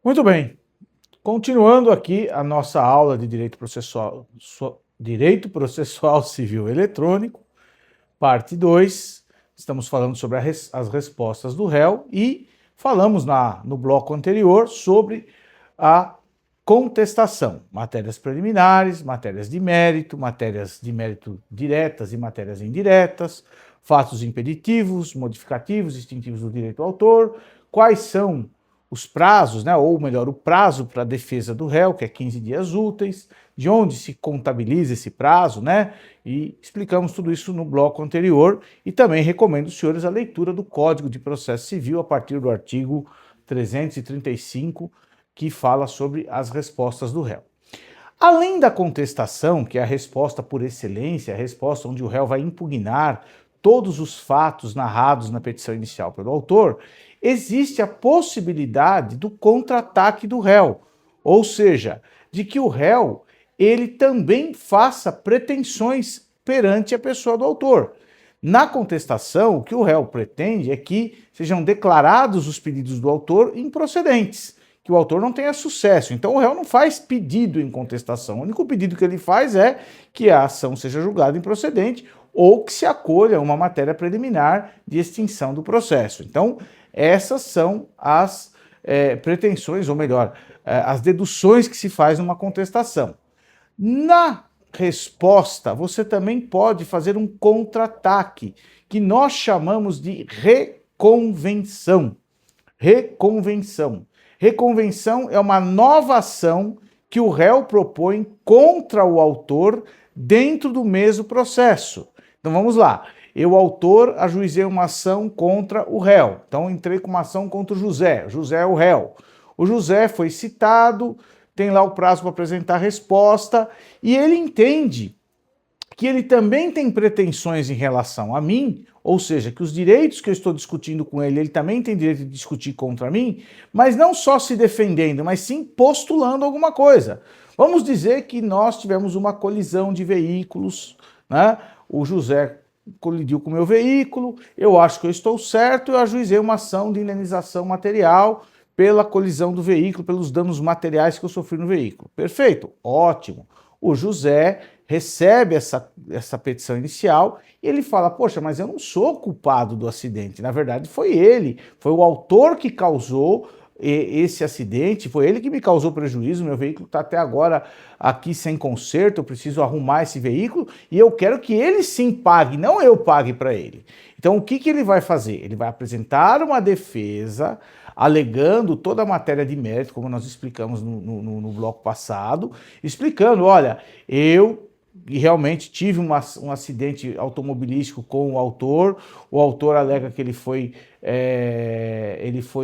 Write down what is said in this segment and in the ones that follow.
Muito bem, continuando aqui a nossa aula de Direito Processual Civil Eletrônico, parte 2, estamos falando sobre as respostas do réu e falamos no bloco anterior sobre a contestação, matérias preliminares, matérias de mérito diretas e matérias indiretas, fatos impeditivos, modificativos, extintivos do direito ao autor, quais são os prazos, né, ou melhor, o prazo para a defesa do réu, que é 15 dias úteis, de onde se contabiliza esse prazo, né, e explicamos tudo isso no bloco anterior e também recomendo aos senhores a leitura do Código de Processo Civil a partir do artigo 335, que fala sobre as respostas do réu. Além da contestação, que é a resposta por excelência, a resposta onde o réu vai impugnar todos os fatos narrados na petição inicial pelo autor, existe a possibilidade do contra-ataque do réu, ou seja, de que o réu ele também faça pretensões perante a pessoa do autor. Na contestação, o que o réu pretende é que sejam declarados os pedidos do autor improcedentes, que o autor não tenha sucesso. Então o réu não faz pedido em contestação. O único pedido que ele faz é que a ação seja julgada improcedente ou que se acolha uma matéria preliminar de extinção do processo. Então, essas são as pretensões, ou melhor, as deduções que se faz numa contestação. Na resposta, você também pode fazer um contra-ataque, que nós chamamos de reconvenção. Reconvenção. Reconvenção é uma nova ação que o réu propõe contra o autor dentro do mesmo processo. Então vamos lá. Eu, autor, ajuizei uma ação contra o réu. Então entrei com uma ação contra o José. O José é o réu. O José foi citado, tem lá o prazo para apresentar a resposta e ele entende que ele também tem pretensões em relação a mim, ou seja, que os direitos que eu estou discutindo com ele, ele também tem direito de discutir contra mim, mas não só se defendendo, mas sim postulando alguma coisa. Vamos dizer que nós tivemos uma colisão de veículos, né? O José colidiu com o meu veículo, eu acho que eu estou certo, eu ajuizei uma ação de indenização material pela colisão do veículo, pelos danos materiais que eu sofri no veículo. Perfeito, ótimo. O José recebe essa petição inicial e ele fala, poxa, mas eu não sou culpado do acidente, na verdade foi ele, foi o autor que causou esse acidente, foi ele que me causou prejuízo, meu veículo está até agora aqui sem conserto, eu preciso arrumar esse veículo e eu quero que ele sim pague, não eu pague para ele. Então o que ele vai fazer? Ele vai apresentar uma defesa alegando toda a matéria de mérito, como nós explicamos no bloco passado, explicando, olha, eu realmente tive um acidente automobilístico com o autor alega que ele foi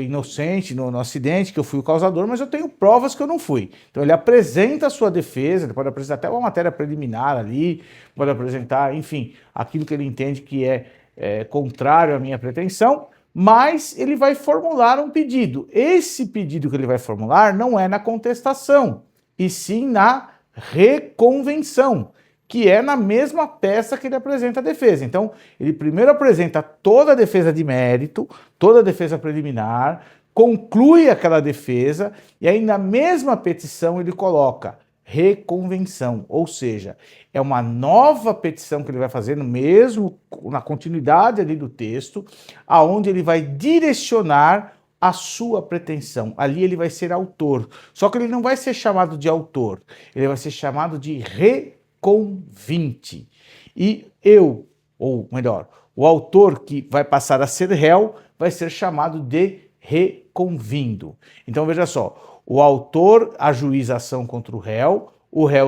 inocente no acidente, que eu fui o causador, mas eu tenho provas que eu não fui. Então ele apresenta a sua defesa, ele pode apresentar até uma matéria preliminar ali, pode apresentar, enfim, aquilo que ele entende que é contrário à minha pretensão, mas ele vai formular um pedido. Esse pedido que ele vai formular não é na contestação, e sim na reconvenção, que é na mesma peça que ele apresenta a defesa. Então, ele primeiro apresenta toda a defesa de mérito, toda a defesa preliminar, conclui aquela defesa, e aí na mesma petição ele coloca reconvenção, ou seja, é uma nova petição que ele vai fazer no mesmo, na continuidade ali do texto, aonde ele vai direcionar a sua pretensão. Ali ele vai ser autor. Só que ele não vai ser chamado de autor, ele vai ser chamado de reconvinte. E eu, ou melhor, o autor que vai passar a ser réu vai ser chamado de reconvindo. Então veja só, o autor ajuiza a ação contra o réu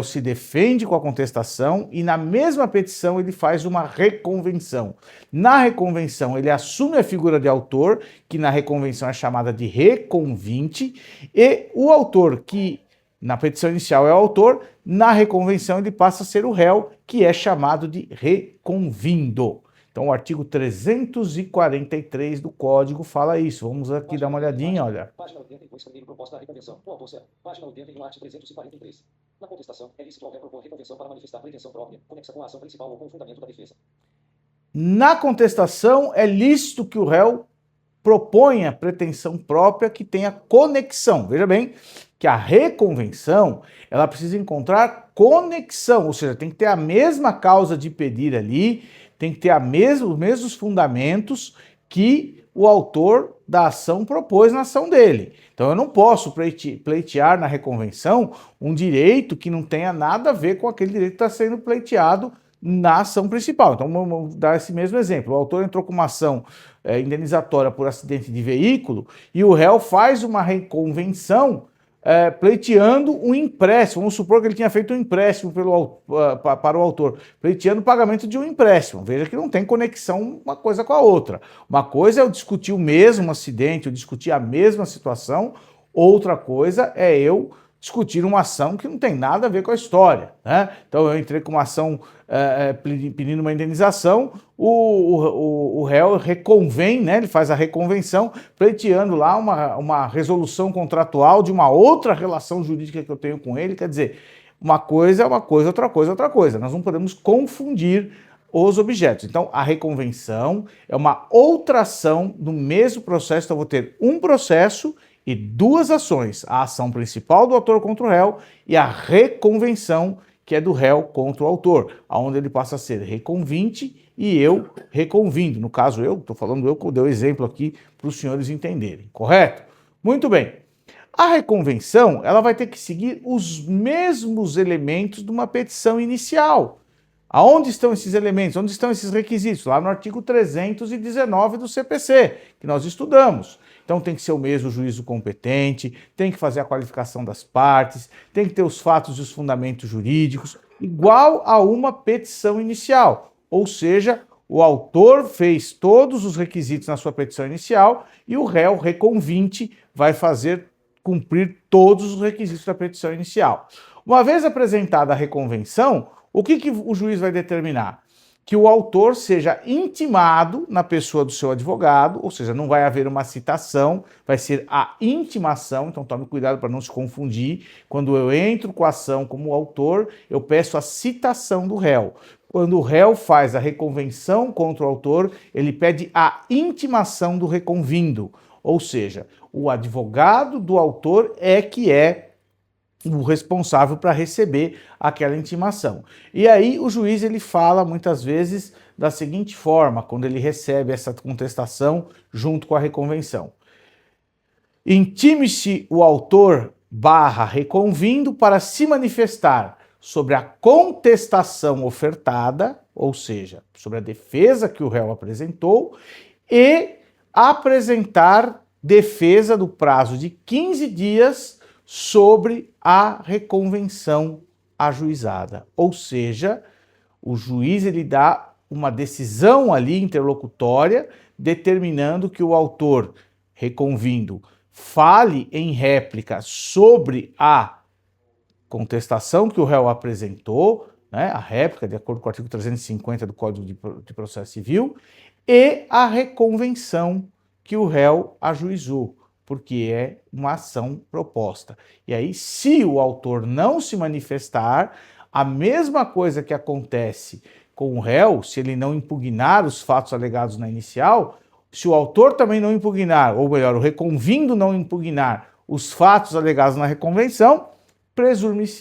se defende com a contestação e na mesma petição ele faz uma reconvenção. Na reconvenção ele assume a figura de autor, que na reconvenção é chamada de reconvinte, e o autor, que na petição inicial é o autor, na reconvenção ele passa a ser o réu, que é chamado de reconvindo. Então o artigo 343 do Código fala isso. Vamos aqui dar uma olhadinha, olha. Página 82, primeiro proposta da reconvenção. O autor será. Página 80 no artigo 343. Na contestação, é lícito ao réu propor reconvenção para manifestar pretensão própria, conexa com a ação principal ou com o fundamento da defesa. Na contestação, é lícito que o réu proponha pretensão própria que tenha conexão. Veja bem que a reconvenção, ela precisa encontrar conexão, ou seja, tem que ter a mesma causa de pedir ali, tem que ter os mesmos fundamentos que o autor da ação propôs na ação dele. Então eu não posso pleitear na reconvenção um direito que não tenha nada a ver com aquele direito que está sendo pleiteado na ação principal. Então vamos dar esse mesmo exemplo. O autor entrou com uma ação indenizatória por acidente de veículo e o réu faz uma reconvenção pleiteando um empréstimo. Vamos supor que ele tinha feito um empréstimo para o autor, pleiteando o pagamento de um empréstimo. Veja que não tem conexão uma coisa com a outra. Uma coisa é eu discutir o mesmo acidente, eu discutir a mesma situação, outra coisa é eu discutir uma ação que não tem nada a ver com a história, né? Então eu entrei com uma ação pedindo uma indenização, o réu reconvém, né? Ele faz a reconvenção, pleiteando lá uma resolução contratual de uma outra relação jurídica que eu tenho com ele. Quer dizer, uma coisa é uma coisa, outra coisa é outra coisa. Nós não podemos confundir os objetos. Então, a reconvenção é uma outra ação no mesmo processo. Então, eu vou ter um processo e duas ações, a ação principal do autor contra o réu e a reconvenção, que é do réu contra o autor, onde ele passa a ser reconvinte e eu reconvindo. No caso, eu estou falando, eu dei o exemplo aqui para os senhores entenderem, correto? Muito bem. A reconvenção, ela vai ter que seguir os mesmos elementos de uma petição inicial. Aonde estão esses elementos? Onde estão esses requisitos? Lá no artigo 319 do CPC, que nós estudamos. Então tem que ser o mesmo juízo competente, tem que fazer a qualificação das partes, tem que ter os fatos e os fundamentos jurídicos, igual a uma petição inicial. Ou seja, o autor fez todos os requisitos na sua petição inicial e o réu reconvinte vai fazer cumprir todos os requisitos da petição inicial. Uma vez apresentada a reconvenção, o que o juiz vai determinar? Que o autor seja intimado na pessoa do seu advogado, ou seja, não vai haver uma citação, vai ser a intimação. Então tome cuidado para não se confundir. Quando eu entro com a ação como autor, eu peço a citação do réu. Quando o réu faz a reconvenção contra o autor, ele pede a intimação do reconvindo, ou seja, o advogado do autor é que é o responsável para receber aquela intimação. E aí o juiz ele fala muitas vezes da seguinte forma, quando ele recebe essa contestação junto com a reconvenção. Intime-se o autor reconvindo para se manifestar sobre a contestação ofertada, ou seja, sobre a defesa que o réu apresentou, e apresentar defesa do prazo de 15 dias sobre a reconvenção ajuizada. Ou seja, o juiz ele dá uma decisão ali interlocutória determinando que o autor reconvindo fale em réplica sobre a contestação que o réu apresentou, né, a réplica de acordo com o artigo 350 do Código de Processo Civil, e a reconvenção que o réu ajuizou, porque é uma ação proposta. E aí, se o autor não se manifestar, a mesma coisa que acontece com o réu, se ele não impugnar os fatos alegados na inicial, se o autor também não impugnar, ou melhor, o reconvindo não impugnar os fatos alegados na reconvenção,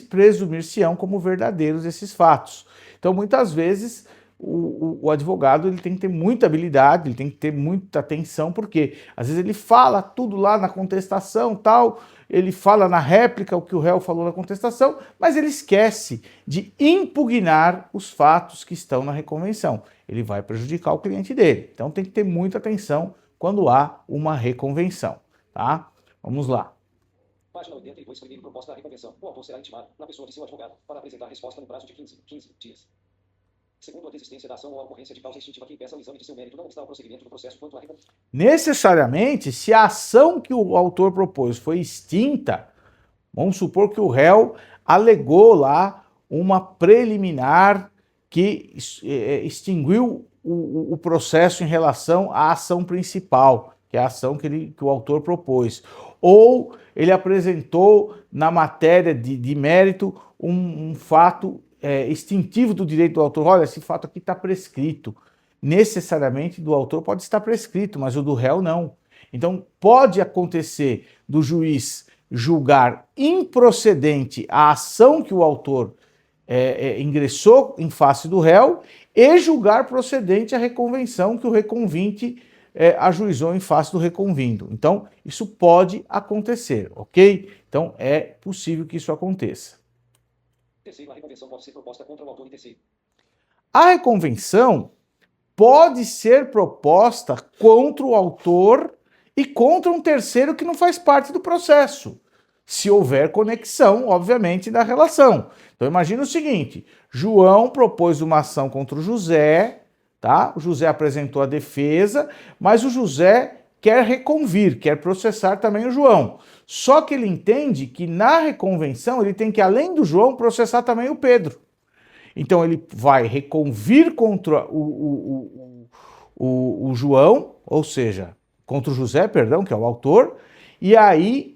presumir-se-ão como verdadeiros esses fatos. Então, muitas vezes, o advogado ele tem que ter muita habilidade, ele tem que ter muita atenção, porque às vezes ele fala tudo lá na contestação, tal, ele fala na réplica o que o réu falou na contestação, mas ele esquece de impugnar os fatos que estão na reconvenção. Ele vai prejudicar o cliente dele. Então tem que ter muita atenção quando há uma reconvenção, tá? Vamos lá. Página 82, primeiro proposta da reconvenção. O autor será intimado, na pessoa de seu advogado, para apresentar resposta no prazo de 15 dias. Segundo a desistência da ação ou a ocorrência de causa extintiva que impeça o exame de seu mérito, não está o procedimento do processo quanto à reconvenção. Necessariamente, se a ação que o autor propôs foi extinta, vamos supor que o réu alegou lá uma preliminar que extinguiu o processo em relação à ação principal, que é a ação que o autor propôs. Ou ele apresentou na matéria de mérito um fato extintivo do direito do autor. Olha, esse fato aqui está prescrito. Necessariamente do autor pode estar prescrito, mas o do réu não. Então, pode acontecer do juiz julgar improcedente a ação que o autor ingressou em face do réu e julgar procedente a reconvenção que o reconvinte ajuizou em face do reconvindo. Então, isso pode acontecer, ok? Então, é possível que isso aconteça. Terceiro, a reconvenção pode ser proposta contra o autor em terceiro. A reconvenção pode ser proposta contra o autor e contra um terceiro que não faz parte do processo, se houver conexão, obviamente, da relação. Então, imagina o seguinte, João propôs uma ação contra o José, tá? O José apresentou a defesa, mas o José quer reconvir, quer processar também o João. Só que ele entende que na reconvenção ele tem que, além do João, processar também o Pedro. Então ele vai reconvir contra o João, ou seja, contra o José, perdão, que é o autor, e aí,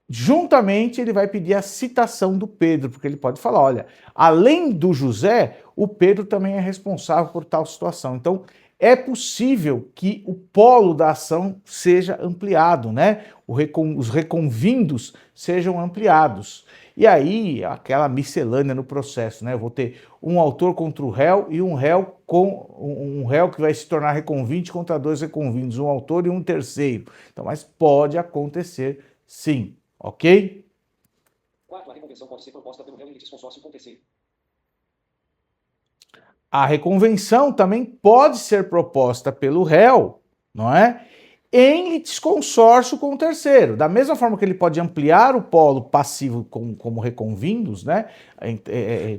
juntamente, ele vai pedir a citação do Pedro, porque ele pode falar, olha, além do José, o Pedro também é responsável por tal situação. Então, é possível que o polo da ação seja ampliado, né? Os reconvindos sejam ampliados. E aí, aquela miscelânea no processo, né? Eu vou ter um autor contra o réu e um réu que vai se tornar reconvinte contra dois reconvindos, um autor e um terceiro. Então, mas pode acontecer sim, ok? Quarto, a reconvenção pode ser proposta pelo réu em litisconsórcio com terceiro. A reconvenção também pode ser proposta pelo réu, não é? Em litisconsórcio com o terceiro. Da mesma forma que ele pode ampliar o polo passivo como reconvindos, né?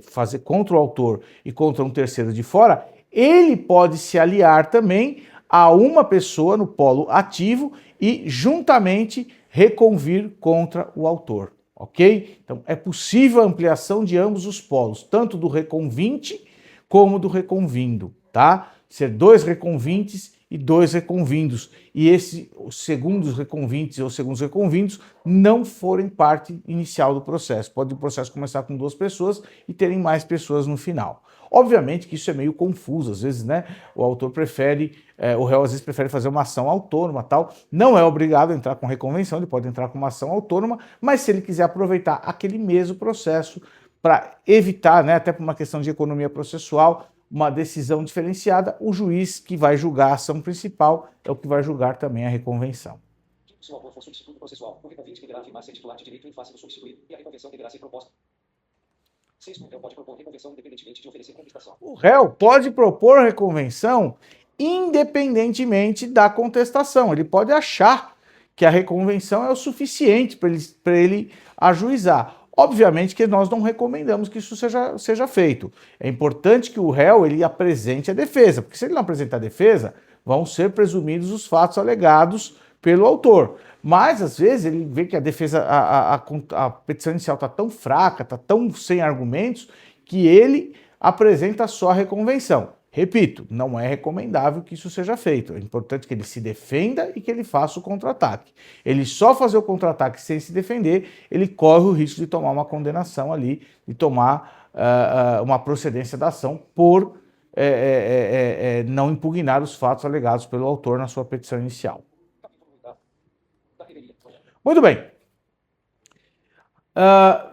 Fazer contra o autor e contra um terceiro de fora, ele pode se aliar também a uma pessoa no polo ativo e juntamente reconvir contra o autor, ok? Então é possível a ampliação de ambos os polos, tanto do reconvinte como do reconvindo, tá? Ser dois reconvintes e dois reconvindos. E esses segundos reconvintes ou segundos reconvindos não forem parte inicial do processo. Pode o processo começar com duas pessoas e terem mais pessoas no final. Obviamente que isso é meio confuso, às vezes, né? O autor prefere, o réu às vezes prefere fazer uma ação autônoma, tal. Não é obrigado a entrar com reconvenção, ele pode entrar com uma ação autônoma, mas se ele quiser aproveitar aquele mesmo processo para evitar, né, até por uma questão de economia processual, uma decisão diferenciada, o juiz que vai julgar a ação principal é o que vai julgar também a reconvenção. Se o autor for substituto processual, o reconvinte deverá afirmar ser titular de direito em face do substituído e a reconvenção deverá ser proposta. Sexto, o réu pode propor reconvenção independentemente de oferecer contestação. O réu pode propor reconvenção independentemente da contestação. Ele pode achar que a reconvenção é o suficiente para ele ajuizar. Obviamente que nós não recomendamos que isso seja feito. É importante que o réu ele apresente a defesa, porque se ele não apresentar a defesa, vão ser presumidos os fatos alegados pelo autor. Mas, às vezes, ele vê que a defesa, a petição inicial está tão fraca, está tão sem argumentos, que ele apresenta só a reconvenção. Repito, não é recomendável que isso seja feito. É importante que ele se defenda e que ele faça o contra-ataque. Ele só fazer o contra-ataque sem se defender, ele corre o risco de tomar uma condenação ali, de tomar uma procedência da ação por não impugnar os fatos alegados pelo autor na sua petição inicial. Muito bem.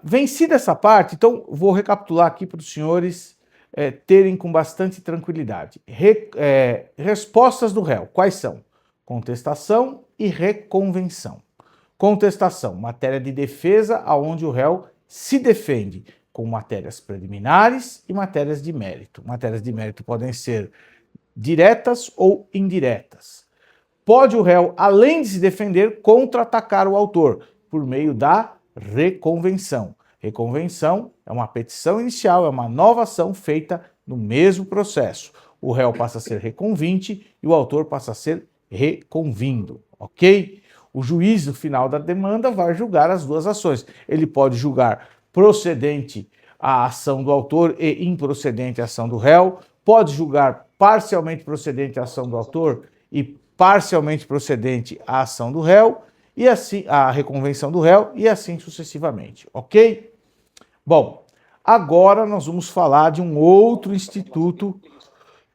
Vencida essa parte, então vou recapitular aqui para os senhores terem com bastante tranquilidade. Respostas do réu, quais são? Contestação e reconvenção. Contestação, matéria de defesa aonde o réu se defende com matérias preliminares e matérias de mérito. Matérias de mérito podem ser diretas ou indiretas. Pode o réu, além de se defender, contra-atacar o autor por meio da reconvenção. Reconvenção é uma petição inicial, é uma nova ação feita no mesmo processo. O réu passa a ser reconvinte e o autor passa a ser reconvindo, ok? O juiz, no final da demanda, vai julgar as duas ações. Ele pode julgar procedente a ação do autor e improcedente a ação do réu, pode julgar parcialmente procedente a ação do autor e parcialmente procedente a ação do réu, e assim a reconvenção do réu, e assim sucessivamente, ok? Bom, agora nós vamos falar de um outro instituto,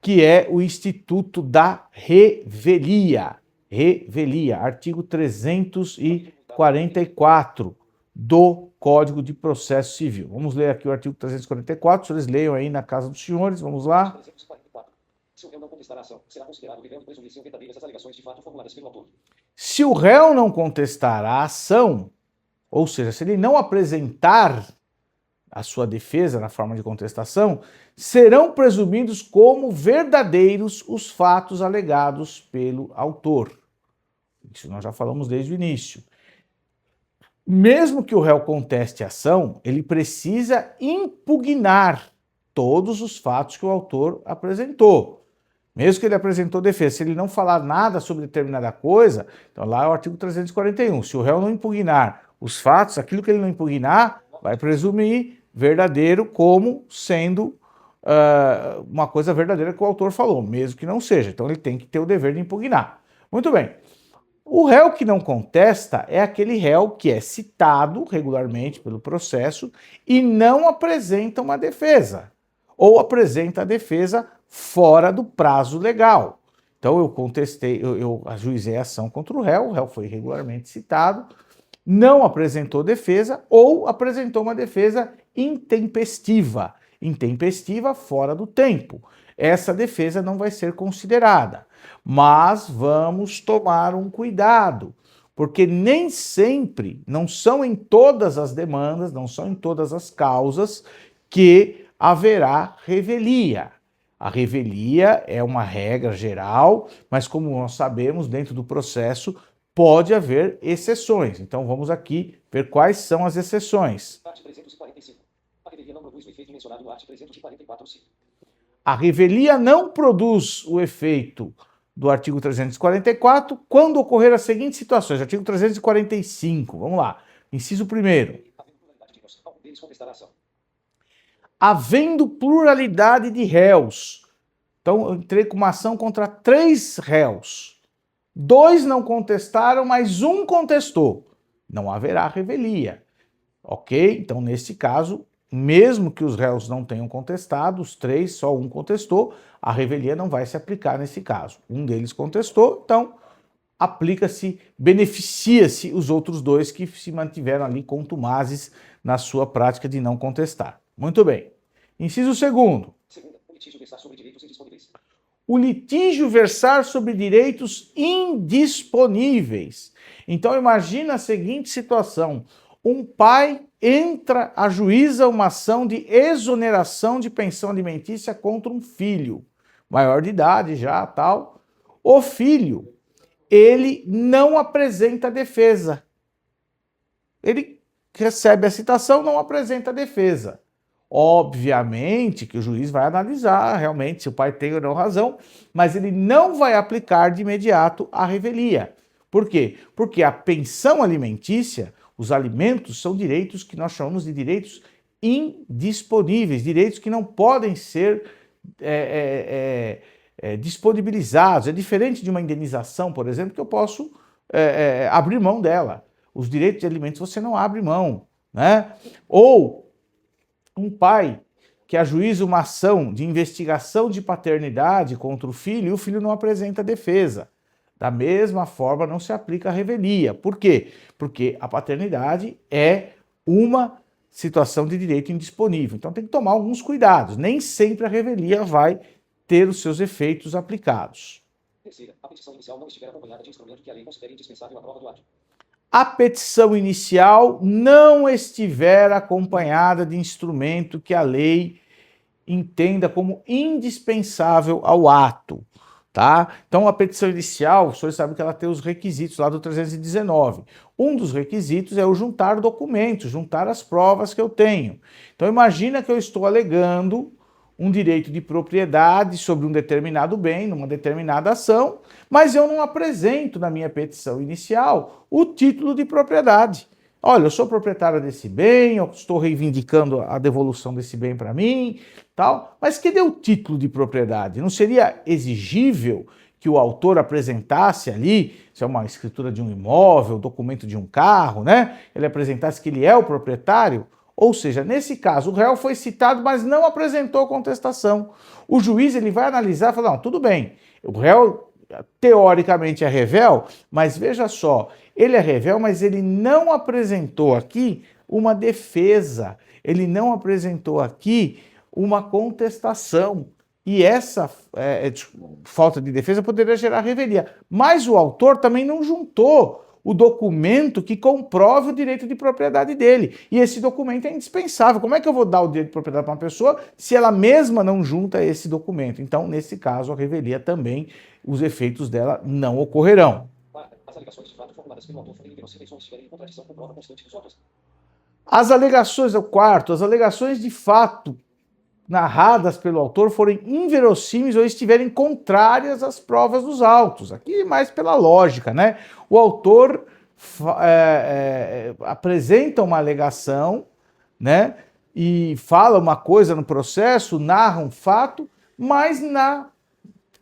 que é o Instituto da Revelia. revelia. Artigo 344 do Código de Processo Civil. Vamos ler aqui o artigo 344, se eles leiam aí na casa dos senhores, vamos lá. 344. Se o réu não contestar a ação, será considerado devendo presumir ser verdadeiras as alegações de fato formuladas pelo autor. Se o réu não contestar a ação, ou seja, se ele não apresentar a sua defesa na forma de contestação, serão presumidos como verdadeiros os fatos alegados pelo autor. Isso nós já falamos desde o início. Mesmo que o réu conteste a ação, ele precisa impugnar todos os fatos que o autor apresentou. Mesmo que ele apresentou defesa, se ele não falar nada sobre determinada coisa, então lá é o artigo 341. Se o réu não impugnar os fatos, aquilo que ele não impugnar, vai presumir verdadeiro como sendo uma coisa verdadeira que o autor falou, mesmo que não seja. Então ele tem que ter o dever de impugnar. Muito bem. O réu que não contesta é aquele réu que é citado regularmente pelo processo e não apresenta uma defesa, ou apresenta a defesa fora do prazo legal. Então eu contestei, eu ajuizei a ação contra o réu foi regularmente citado, não apresentou defesa ou apresentou uma defesa intempestiva. Intempestiva fora do tempo. Essa defesa não vai ser considerada. Mas vamos tomar um cuidado, porque nem sempre, não são em todas as demandas, não são em todas as causas que haverá revelia. A revelia é uma regra geral, mas como nós sabemos, dentro do processo pode haver exceções. Então vamos aqui ver quais são as exceções. Art. 345. A revelia não produz o efeito mencionado no art. 344-5. A revelia não produz o efeito do artigo 344 quando ocorrer as seguintes situações. Artigo 345, vamos lá. Inciso 1º. Havendo pluralidade de réus. Então, eu entrei com uma ação contra 3 réus. 2 não contestaram, mas 1 contestou. Não haverá revelia. Ok? Então, nesse caso, mesmo que os réus não tenham contestado, os 3, só 1 contestou, a revelia não vai se aplicar nesse caso. Um deles contestou, então aplica-se, beneficia-se os outros 2 que se mantiveram ali contumazes na sua prática de não contestar. Muito bem. Inciso 2º. O litígio versar sobre direitos indisponíveis. O litígio versar sobre direitos indisponíveis. Então imagina a seguinte situação. Um pai ajuiza uma ação de exoneração de pensão alimentícia contra um filho, maior de idade já, tal. O filho, ele não apresenta defesa. Ele recebe a citação, não apresenta defesa. Obviamente que o juiz vai analisar realmente se o pai tem ou não razão, mas ele não vai aplicar de imediato a revelia. Por quê? Porque a pensão alimentícia, os alimentos, são direitos que nós chamamos de direitos indisponíveis, direitos que não podem ser disponibilizados. É diferente de uma indenização, por exemplo, que eu posso abrir mão dela. Os direitos de alimentos você não abre mão, né? Ou um pai que ajuiza uma ação de investigação de paternidade contra o filho e o filho não apresenta defesa. Da mesma forma, não se aplica a revelia. Por quê? Porque a paternidade é uma situação de direito indisponível. Então tem que tomar alguns cuidados. Nem sempre a revelia vai ter os seus efeitos aplicados. Terceira, a petição inicial não estiver acompanhada de instrumento que a lei considere indispensável à prova do ato. A petição inicial não estiver acompanhada de instrumento que a lei entenda como indispensável ao ato, tá? Então a petição inicial, o senhor sabe que ela tem os requisitos lá do 319. Um dos requisitos é o juntar documentos, juntar as provas que eu tenho. Então imagina que eu estou alegando um direito de propriedade sobre um determinado bem, numa determinada ação, mas eu não apresento na minha petição inicial o título de propriedade. Olha, eu sou proprietário desse bem, eu estou reivindicando a devolução desse bem para mim, tal, mas cadê o título de propriedade? Não seria exigível que o autor apresentasse ali, se é uma escritura de um imóvel, documento de um carro, né? Ele apresentasse que ele é o proprietário? Ou seja, nesse caso, o réu foi citado, mas não apresentou contestação. O juiz ele vai analisar e falar, não, tudo bem, o réu teoricamente é revel, mas veja só, ele é revel, mas ele não apresentou aqui uma defesa, ele não apresentou aqui uma contestação. E essa falta de defesa poderia gerar revelia. Mas o autor também não juntou o documento que comprove o direito de propriedade dele. E esse documento é indispensável. Como é que eu vou dar o direito de propriedade para uma pessoa se ela mesma não junta esse documento? Então, nesse caso, a revelia também, os efeitos dela não ocorrerão. As alegações de fato formuladas pelo autor forem inverossímeis ou estiverem em contradição com prova constante dos autos. As alegações, o quarto, as alegações de fato narradas pelo autor forem inverossímeis ou estiverem contrárias às provas dos autos. Aqui mais pela lógica, né? O autor apresenta uma alegação, né? E fala uma coisa no processo, narra um fato, mas na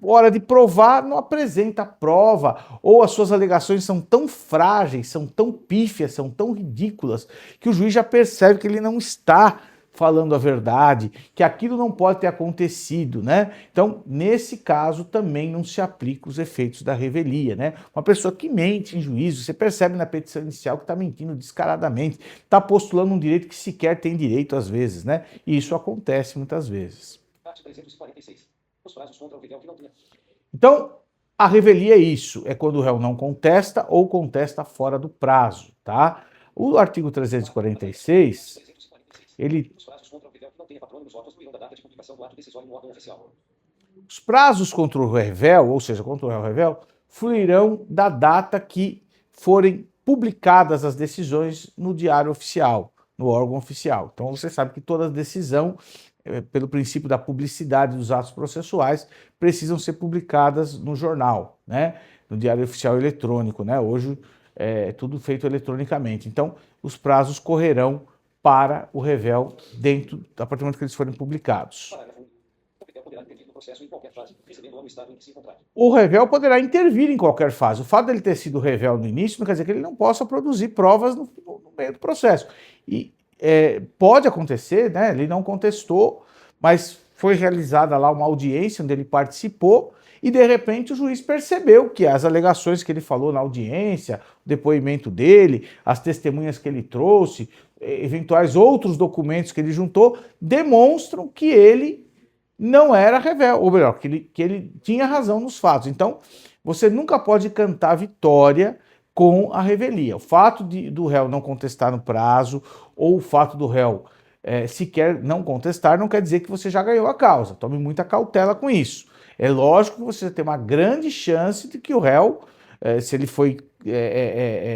hora de provar não apresenta prova, ou as suas alegações são tão frágeis, são tão pífias, são tão ridículas, que o juiz já percebe que ele não está falando a verdade, que aquilo não pode ter acontecido, né? Então, nesse caso, também não se aplica os efeitos da revelia, né? Uma pessoa que mente em juízo, você percebe na petição inicial que está mentindo descaradamente, está postulando um direito que sequer tem direito às vezes, né? E isso acontece muitas vezes. Parte 346. Os prazos contra o revel que não tenha. Então, a revelia é isso, é quando o réu não contesta ou contesta fora do prazo, tá? O artigo 346, ele... Os prazos contra o revel que não tenha patrônimos ou fluirão da data de publicação do ato decisório no órgão oficial. Os prazos contra o revel, ou seja, contra o réu revel, fluirão da data que forem publicadas as decisões no diário oficial, no órgão oficial. Então você sabe que toda decisão, pelo princípio da publicidade dos atos processuais, precisam ser publicadas no jornal, né? No diário oficial eletrônico, né? Hoje é tudo feito eletronicamente. Então os prazos correrão para o revel dentro, a partir do momento que eles forem publicados. O revel poderá intervir em qualquer fase. O fato dele ter sido revel no início não quer dizer que ele não possa produzir provas no meio do processo. E pode acontecer, né? Ele não contestou, mas foi realizada lá uma audiência onde ele participou e de repente o juiz percebeu que as alegações que ele falou na audiência, o depoimento dele, as testemunhas que ele trouxe, eventuais outros documentos que ele juntou, demonstram que ele não era revel, ou melhor, que ele tinha razão nos fatos. Então, você nunca pode cantar vitória com a revelia. O fato do réu não contestar no prazo, ou o fato do réu sequer não contestar, não quer dizer que você já ganhou a causa. Tome muita cautela com isso. É lógico que você tem uma grande chance de que o réu, se ele foi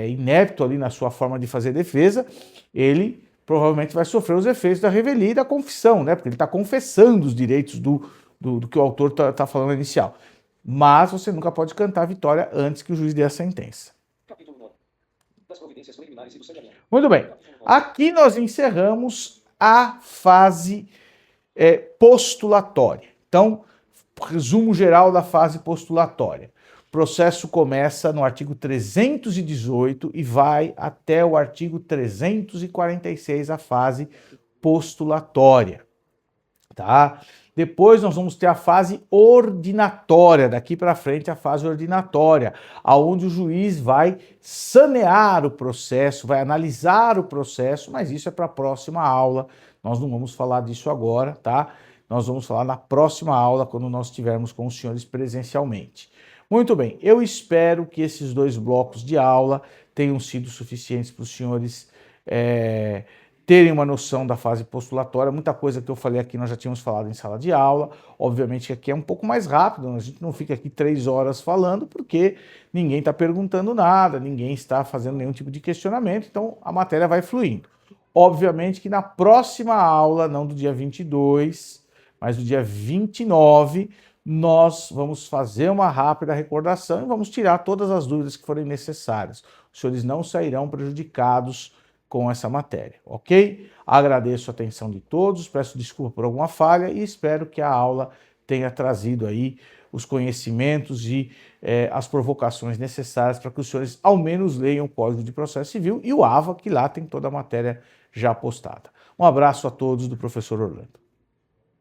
inepto ali na sua forma de fazer defesa, ele provavelmente vai sofrer os efeitos da revelia e da confissão, né? Porque ele está confessando os direitos do que o autor está falando inicial. Mas você nunca pode cantar a vitória antes que o juiz dê a sentença. Capítulo 9. Das providências preliminares e do saneamento. Muito bem. Aqui nós encerramos a fase postulatória. Então, resumo geral da fase postulatória. O processo começa no artigo 318 e vai até o artigo 346, a fase postulatória, tá? Depois nós vamos ter a fase ordinatória, daqui para frente a fase ordinatória, aonde o juiz vai sanear o processo, vai analisar o processo, mas isso é para a próxima aula, nós não vamos falar disso agora, tá? Nós vamos falar na próxima aula, quando nós estivermos com os senhores presencialmente. Muito bem, eu espero que esses 2 blocos de aula tenham sido suficientes para os senhores terem uma noção da fase postulatória. Muita coisa que eu falei aqui nós já tínhamos falado em sala de aula. Obviamente que aqui é um pouco mais rápido, a gente não fica aqui 3 horas falando, porque ninguém está perguntando nada, ninguém está fazendo nenhum tipo de questionamento, então a matéria vai fluindo. Obviamente que na próxima aula, não do dia 22, mas do dia 29, nós vamos fazer uma rápida recordação e vamos tirar todas as dúvidas que forem necessárias. Os senhores não sairão prejudicados com essa matéria, ok? Agradeço a atenção de todos, peço desculpa por alguma falha e espero que a aula tenha trazido aí os conhecimentos e as provocações necessárias para que os senhores ao menos leiam o Código de Processo Civil e o AVA, que lá tem toda a matéria já postada. Um abraço a todos do professor Orlando.